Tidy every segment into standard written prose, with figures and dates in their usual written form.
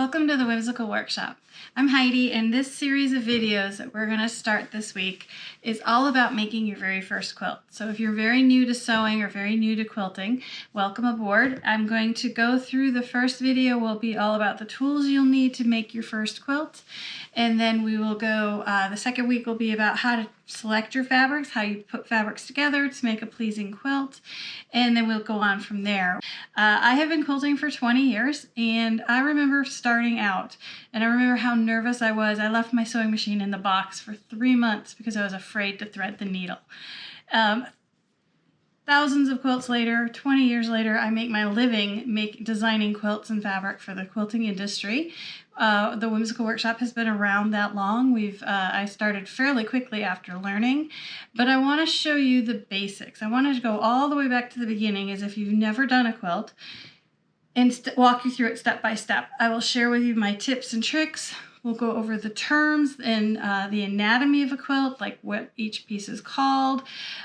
Welcome to the Whimsical Workshop. I'm Heidi, and this series of videos that we're going to start this week is all about making your very first quilt. So if you're very new to sewing or very new to quilting, welcome aboard. I'm going to go through the first video will be all about the tools you'll need to make your first quilt, and then we will go, the second week will be about how to select your fabrics, how you put fabrics together to make a pleasing quilt, and then we'll go on from there. I have been quilting for 20 years, and I remember starting out, and I remember how nervous I was. I left my sewing machine in the box for 3 months because I was afraid to thread the needle. Thousands of quilts later, 20 years later, I make my living designing quilts and fabric for the quilting industry. The Whimsical Workshop has been around that long. I started fairly quickly after learning, but I want to show you the basics. I want to go all the way back to the beginning as if you've never done a quilt and walk you through it step by step. I will share with you my tips and tricks. We'll go over the terms and the anatomy of a quilt, like what each piece is called,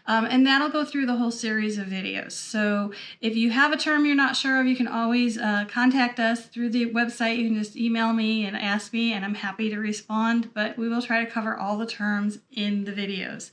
and that'll go through the whole series of videos. So if you have a term you're not sure of, you can always contact us through the website. You can just email me and ask me, and I'm happy to respond, but we will try to cover all the terms in the videos.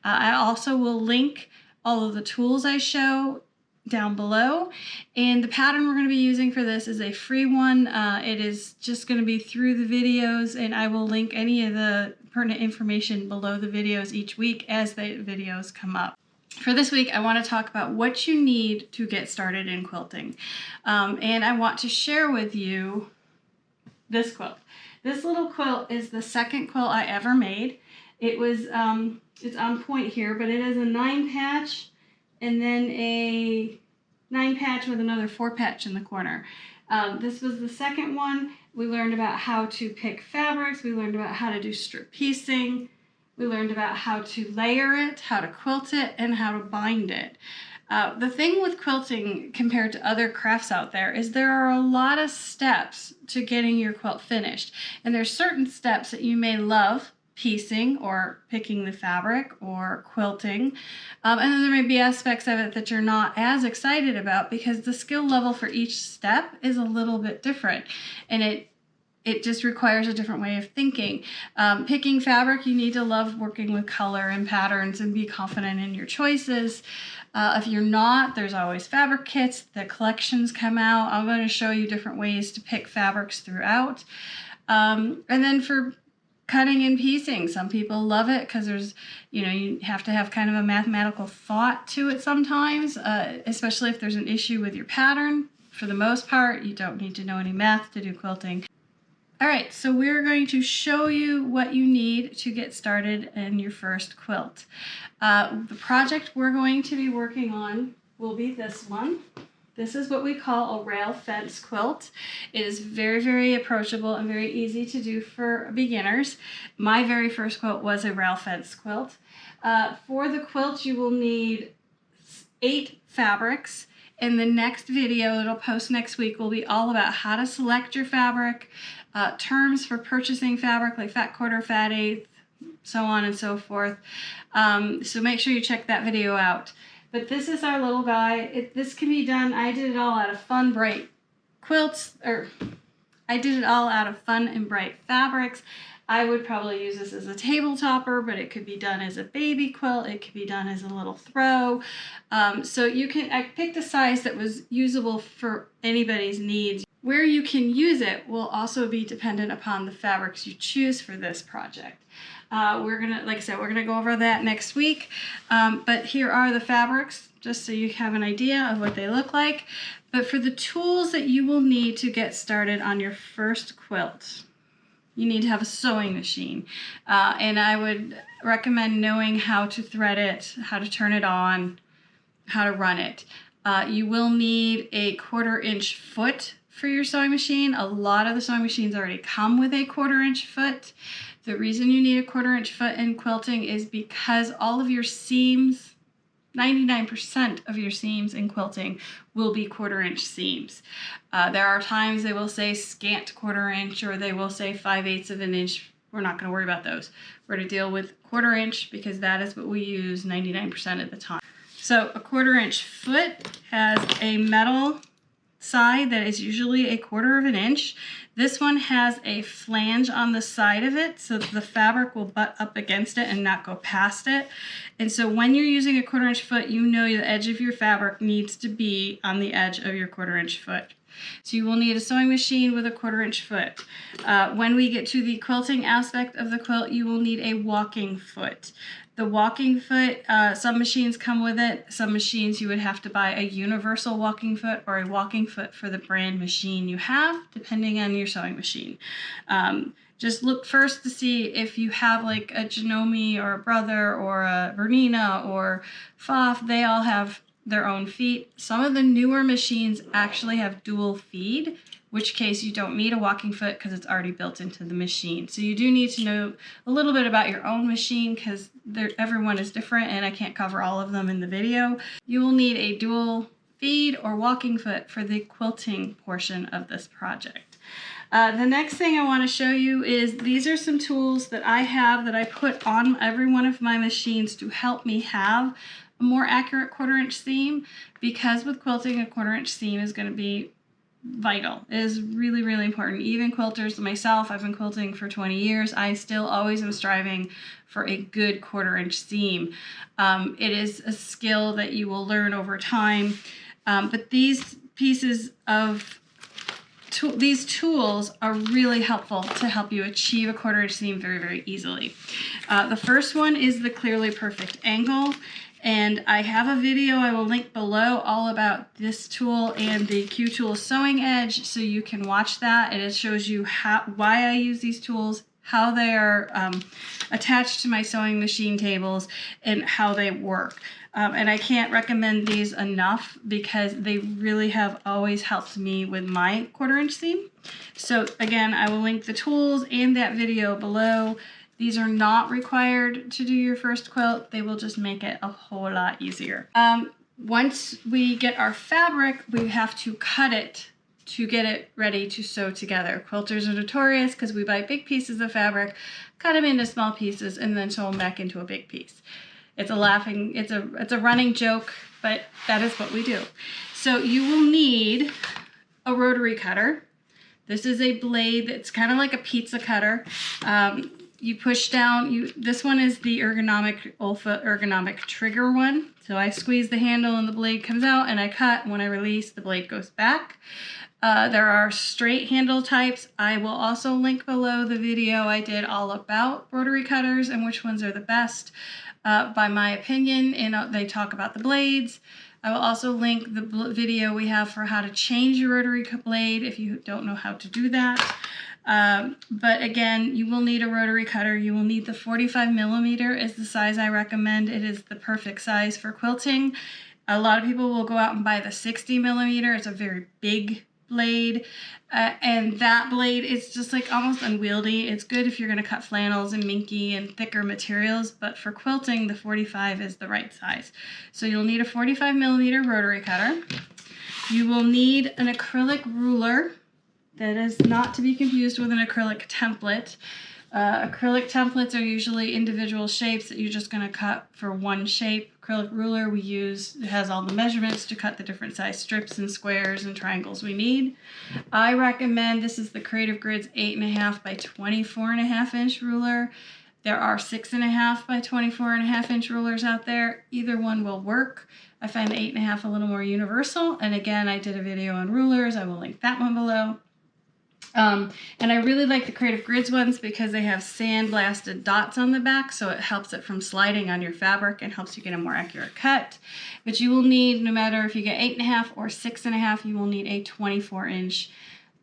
I also will link all of the tools I show down below, and the pattern we're going to be using for this is a free one. It is just going to be through the videos, and I will link any of the pertinent information below the videos each week as the videos come up. For this week, I want to talk about what you need to get started in quilting, and I want to share with you this quilt. This little quilt is the second quilt I ever made. It was it's on point here, but it is a 9-patch and then a 9-patch with another 4-patch in the corner. This was the second one. We learned about how to pick fabrics. We learned about how to do strip piecing. We learned about how to layer it, how to quilt it, and how to bind it. The thing with quilting compared to other crafts out there is there are a lot of steps to getting your quilt finished. And there's certain steps that you may love, piecing or picking the fabric or quilting, and then there may be aspects of it that you're not as excited about because the skill level for each step is a little bit different, and it just requires a different way of thinking. Picking fabric, you need to love working with color and patterns and be confident in your choices. If you're not, there's always fabric kits. The collections come out. I'm going to show you different ways to pick fabrics throughout. And then for cutting and piecing, some people love it because there's, you have to have kind of a mathematical thought to it sometimes, especially if there's an issue with your pattern. For the most part, you don't need to know any math to do quilting. All right, so we're going to show you what you need to get started in your first quilt. The project we're going to be working on will be this one. This is what we call a rail fence quilt. It is very, very approachable and very easy to do for beginners. My very first quilt was a rail fence quilt. For the quilt, you will need 8 fabrics. In the next video that I'll post next week will be all about how to select your fabric, terms for purchasing fabric like fat quarter, fat eighth, so on and so forth. So make sure you check that video out. But this is our little guy. This can be done, I did it all out of fun, bright quilts, or I did it all out of fun and bright fabrics. I would probably use this as a table topper, but it could be done as a baby quilt. It could be done as a little throw. So I picked a size that was usable for anybody's needs. Where you can use it will also be dependent upon the fabrics you choose for this project. Like I said, we're gonna go over that next week. But here are the fabrics, just so you have an idea of what they look like. But for the tools that you will need to get started on your first quilt, you need to have a sewing machine. And I would recommend knowing how to thread it, how to turn it on, how to run it. You will need a 1/4-inch foot for your sewing machine. A lot of the sewing machines already come with a 1/4-inch foot. The reason you need a 1/4-inch foot in quilting is because all of your seams, 99% of your seams in quilting will be 1/4-inch seams. There are times they will say scant 1/4-inch or they will say 5/8 of an inch. We're not going to worry about those. We're going to deal with 1/4-inch because that is what we use 99% of the time. So a 1/4-inch foot has a metal side that is usually 1/4 inch. This one has a flange on the side of it, so the fabric will butt up against it and not go past it. And so when you're using a 1/4 inch foot, you know the edge of your fabric needs to be on the edge of your 1/4 inch foot. So you will need a sewing machine with a 1/4 inch foot. When we get to the quilting aspect of the quilt, you will need a walking foot. The walking foot, some machines come with it. Some machines you would have to buy a universal walking foot or a walking foot for the brand machine you have, depending on your sewing machine. Just look first to see if you have like a Janome or a Brother or a Bernina or Pfaff. They all have their own feet. Some of the newer machines actually have dual feed, which case you don't need a walking foot because it's already built into the machine. So you do need to know a little bit about your own machine because everyone is different and I can't cover all of them in the video. You will need a dual feed or walking foot for the quilting portion of this project. The next thing I want to show you is these are some tools that I have that I put on every one of my machines to help me have a more accurate 1/4 inch seam, because with quilting a 1/4 inch seam is going to be vital. It is really, really important. Even quilters, myself, I've been quilting for 20 years. I still always am striving for a good 1/4 inch seam. It is a skill that you will learn over time. But these pieces of these tools are really helpful to help you achieve a 1/4 inch seam very, very easily. The first one is the Clearly Perfect Angle. And I have a video I will link below all about this tool and the QTools sewing edge, so you can watch that, and it shows you why I use these tools, how they are attached to my sewing machine tables, and how they work. And I can't recommend these enough because they really have always helped me with my 1/4 inch seam. So again, I will link the tools and that video below. These are not required to do your first quilt. They will just make it a whole lot easier. Once we get our fabric, we have to cut it to get it ready to sew together. Quilters are notorious because we buy big pieces of fabric, cut them into small pieces, and then sew them back into a big piece. It's a running joke, but that is what we do. So you will need a rotary cutter. This is a blade that's kind of like a pizza cutter. You push down, this one is the Olfa ergonomic trigger one. So I squeeze the handle and the blade comes out, and I cut. When I release, the blade goes back. There are straight handle types. I will also link below the video I did all about rotary cutters and which ones are the best by my opinion, and they talk about the blades. I will also link the video we have for how to change your rotary blade if you don't know how to do that. But again, you will need a rotary cutter. You will need the 45mm is the size I recommend. It is the perfect size for quilting. A lot of people will go out and buy the 60mm. It's a very big blade, and that blade is just like almost unwieldy. It's good if you're going to cut flannels and minky and thicker materials, but for quilting, the 45 is the right size. So you'll need a 45mm rotary cutter. You will need an acrylic ruler. That is not to be confused with an acrylic template. Acrylic templates are usually individual shapes that you're just going to cut for one shape. Acrylic ruler we use, it has all the measurements to cut the different size strips and squares and triangles we need. I recommend, this is the Creative Grids 8.5 by 24.5 inch ruler. There are 6.5 by 24.5 inch rulers out there. Either one will work. I find the 8.5 a little more universal. And again, I did a video on rulers. I will link that one below. And I really like the Creative Grids ones because they have sandblasted dots on the back, so it helps it from sliding on your fabric and helps you get a more accurate cut. But you will need, no matter if you get 8.5 or 6.5, you will need a 24-inch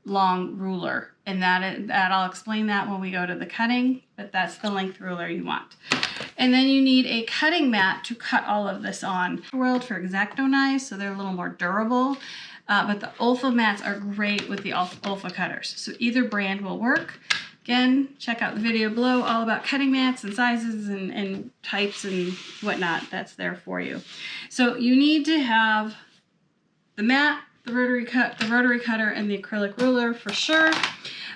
long ruler. And I'll explain that when we go to the cutting, but that's the length ruler you want. And then you need a cutting mat to cut all of this on. World for X-Acto knives, so they're a little more durable. But the Olfa mats are great with the Olfa cutters. So either brand will work. Again, check out the video below all about cutting mats and sizes and types and whatnot. That's there for you. So you need to have the mat, the rotary cutter, and the acrylic ruler for sure.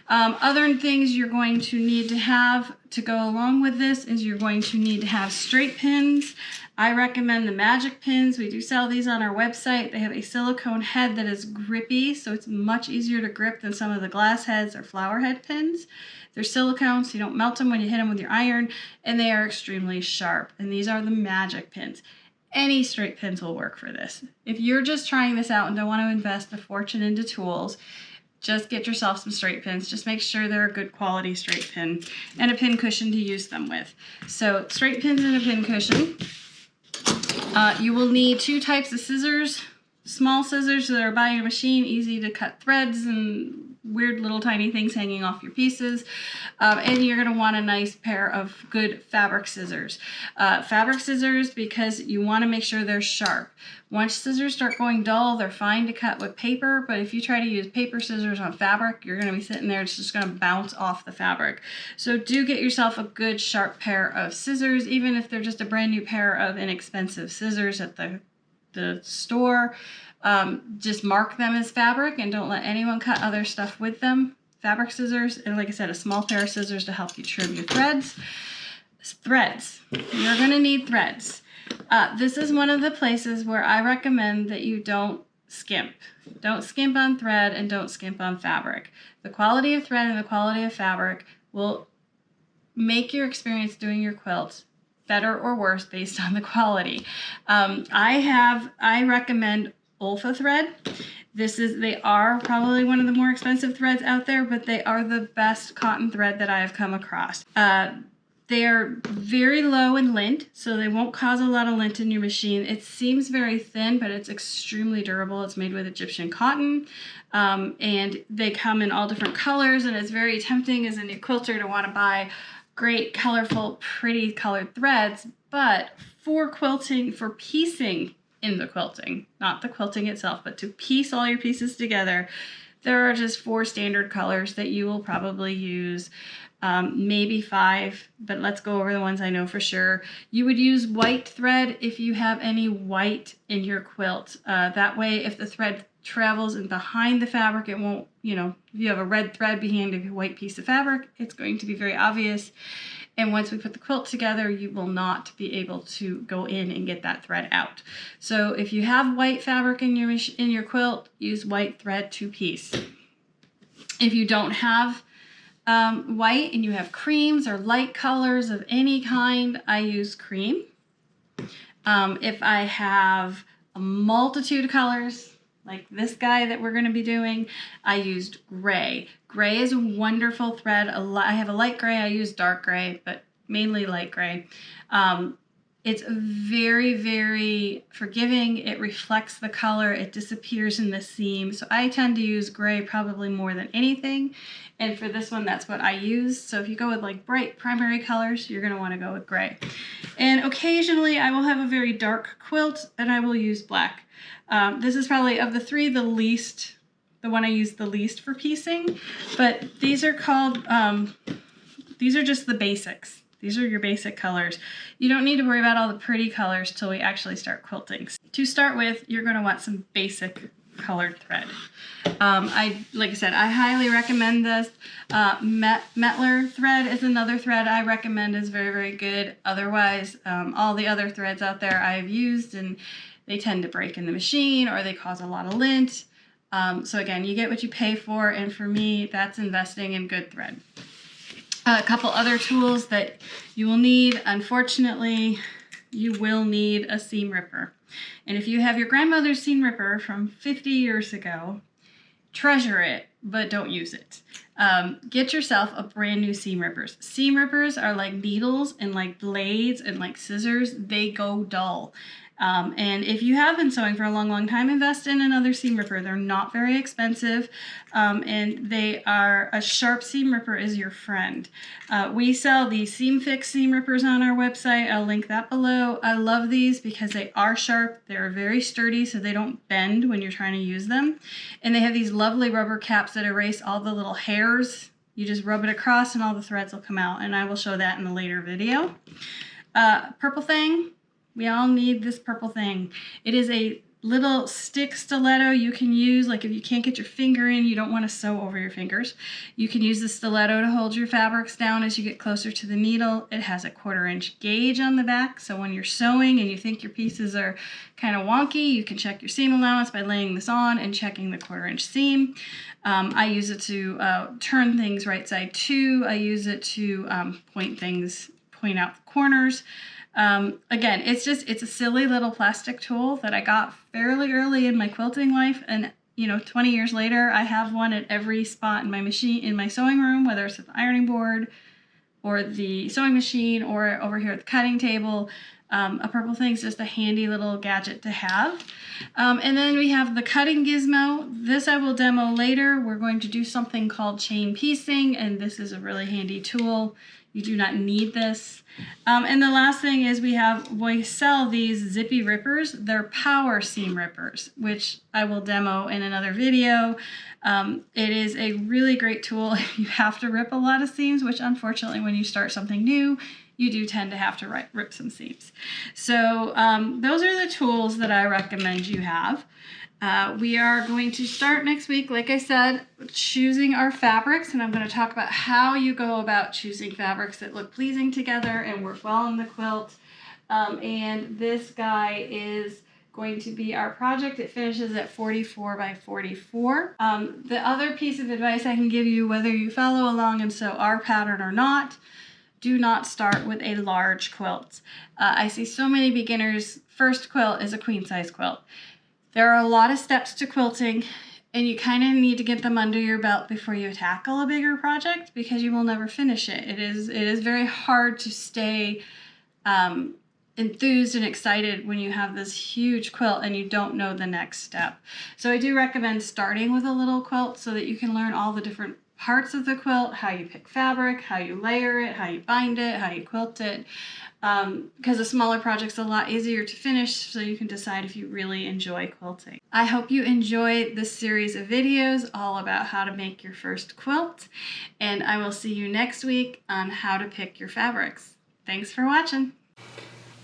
Other things you're going to need to have to go along with this is you're going to need to have straight pins. I recommend the magic pins. We do sell these on our website. They have a silicone head that is grippy, so it's much easier to grip than some of the glass heads or flower head pins. They're silicone, so you don't melt them when you hit them with your iron, and they are extremely sharp. And these are the magic pins. Any straight pins will work for this. If you're just trying this out and don't want to invest a fortune into tools, just get yourself some straight pins. Just make sure they're a good quality straight pin and a pin cushion to use them with. So straight pins and a pin cushion. You will need 2 types of scissors. Small scissors that are by your machine, easy to cut threads and weird little tiny things hanging off your pieces. And you're going to want a nice pair of good fabric scissors. Fabric scissors because you want to make sure they're sharp. Once scissors start going dull, they're fine to cut with paper, but if you try to use paper scissors on fabric, you're going to be sitting there, it's just going to bounce off the fabric. So do get yourself a good sharp pair of scissors, even if they're just a brand new pair of inexpensive scissors at the store. Just mark them as fabric and don't let anyone cut other stuff with them. Fabric scissors, and like I said, a small pair of scissors to help you trim your threads. Threads. You're going to need threads. This is one of the places where I recommend that you don't skimp. Don't skimp on thread and don't skimp on fabric. The quality of thread and the quality of fabric will make your experience doing your quilt better or worse based on the quality. I recommend Olfa thread. They are probably one of the more expensive threads out there, but they are the best cotton thread that I have come across. They are very low in lint, so they won't cause a lot of lint in your machine. It seems very thin, but it's extremely durable. It's made with Egyptian cotton, and they come in all different colors, and it's very tempting as a new quilter to want to buy great, colorful, pretty colored threads, but for quilting, for piecing in the quilting, not the quilting itself, but to piece all your pieces together, there are just 4 standard colors that you will probably use. Maybe 5, but let's go over the ones I know for sure. You would use white thread if you have any white in your quilt. That way, if the thread travels in behind the fabric, it won't, if you have a red thread behind a white piece of fabric, it's going to be very obvious. And once we put the quilt together, you will not be able to go in and get that thread out. So if you have white fabric in your quilt, use white thread to piece. If you don't have white and you have creams or light colors of any kind, I use cream. If I have a multitude of colors, like this guy that we're going to be doing, I used gray. Gray is a wonderful thread. I have a light gray, I use dark gray, but mainly light gray. It's very, very forgiving. It reflects the color. It disappears in the seam. So I tend to use gray probably more than anything. And for this one, that's what I use. So if you go with like bright primary colors, you're going to want to go with gray. And occasionally I will have a very dark quilt and I will use black. This is probably of the 3, the one I use the least for piecing. But these are called, these are just the basics. These are your basic colors. You don't need to worry about all the pretty colors till we actually start quilting. To start with, you're going to want some basic colored thread. Like I said, I highly recommend this. Metler thread is another thread I recommend, is very, very good. Otherwise, all the other threads out there I've used, and they tend to break in the machine or they cause a lot of lint. So again, you get what you pay for, and for me, that's investing in good thread. A couple other tools that you will need. Unfortunately, you will need a seam ripper. And if you have your grandmother's seam ripper from 50 years ago, treasure it, but don't use it. Get yourself a brand new seam rippers. Seam rippers are like needles and like blades and like scissors. They go dull. And if you have been sewing for a long, long time, invest in another seam ripper. They're not very expensive, and they are, a sharp seam ripper is your friend. We sell the Seam Fix seam rippers on our website. I'll link that below. I love these because they are sharp. They're very sturdy, so they don't bend when you're trying to use them. And they have these lovely rubber caps that erase all the little hairs. You just rub it across and all the threads will come out, and I will show that in a later video. Purple thing. We all need this purple thing. It is a little stick stiletto you can use, like if you can't get your finger in, you don't want to sew over your fingers. You can use the stiletto to hold your fabrics down as you get closer to the needle. It has a 1/4 inch gauge on the back, so when you're sewing and you think your pieces are kind of wonky, you can check your seam allowance by laying this on and checking the 1/4 inch seam. I use it to turn things right side to. I use it to point out the corners. Again, it's a silly little plastic tool that I got fairly early in my quilting life, and 20 years later, I have one at every spot in my machine, in my sewing room, whether it's at the ironing board or the sewing machine or over here at the cutting table. A purple thing is just a handy little gadget to have. And then we have the cutting gizmo. This I will demo later. We're going to do something called chain piecing, and this is a really handy tool. You do not need this. And the last thing is we sell these zippy rippers. They're power seam rippers, which I will demo in another video. It is a really great tool if you have to rip a lot of seams, which unfortunately when you start something new, you do tend to have to rip some seams. So those are the tools that I recommend you have. We are going to start next week, like I said, choosing our fabrics, and I'm going to talk about how you go about choosing fabrics that look pleasing together and work well in the quilt. And this guy is going to be our project. It finishes at 44 by 44. The other piece of advice I can give you, whether you follow along and sew our pattern or not, do not start with a large quilt. I see so many beginners' first quilt is a queen size quilt. There are a lot of steps to quilting, and you kind of need to get them under your belt before you tackle a bigger project, because you will never finish it. It is very hard to stay enthused and excited when you have this huge quilt and you don't know the next step. So I do recommend starting with a little quilt so that you can learn all the different parts of the quilt, how you pick fabric, how you layer it, how you bind it, how you quilt it. Because a smaller project's a lot easier to finish, so you can decide if you really enjoy quilting. I hope you enjoy this series of videos all about how to make your first quilt, and I will see you next week on how to pick your fabrics. Thanks for watching.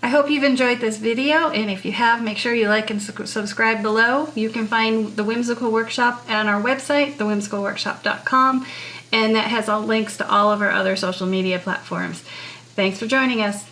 I hope you've enjoyed this video, and if you have, make sure you like and subscribe below. You can find the Whimsical Workshop on our website, thewhimsicalworkshop.com, and that has all links to all of our other social media platforms. Thanks for joining us.